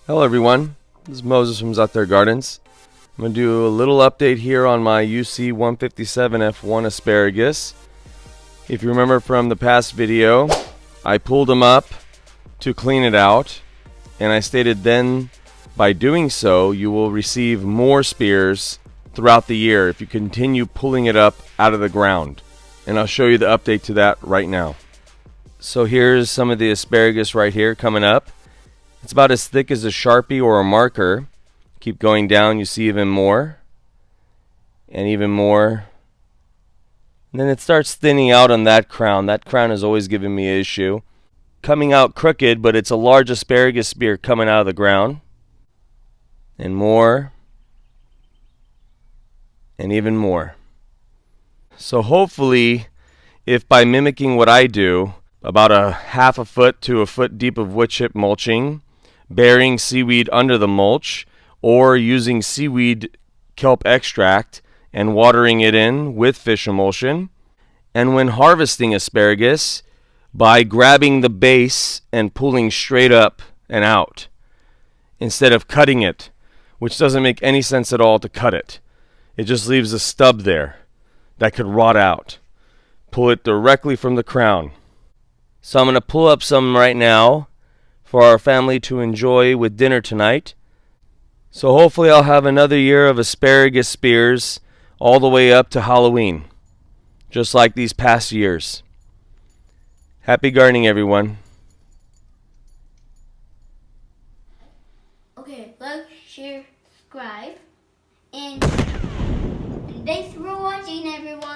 Hello everyone, this is Moses from Zaatar Gardens. I'm going to do a little update here on my UC-157-F1 Asparagus. If you remember from the past video, I pulled them up to clean it out, and I stated then by doing so you will receive more spears throughout the year if you continue pulling it up out of the ground. And I'll show you the update to that right now. So here's some of the asparagus right here coming up. It's about as thick as a Sharpie or a marker. Keep going down, you see even more. And even more. And then it starts thinning out on that crown. That crown has always given me an issue. Coming out crooked, but it's a large asparagus spear coming out of the ground. And more. And even more. So hopefully, if by mimicking what I do, about a half a foot to a foot deep of wood chip mulching, burying seaweed under the mulch, or using seaweed kelp extract and watering it in with fish emulsion, and when harvesting asparagus, by grabbing the base and pulling straight up and out instead of cutting it, which doesn't make any sense at all to cut it. It just leaves a stub there that could rot out. Pull it directly from the crown. So I'm going to pull up some right now for our family to enjoy with dinner tonight. So hopefully I'll have another year of asparagus spears all the way up to Halloween, just like these past years. Happy gardening, everyone. Okay, like, share, subscribe, and thanks for watching, everyone.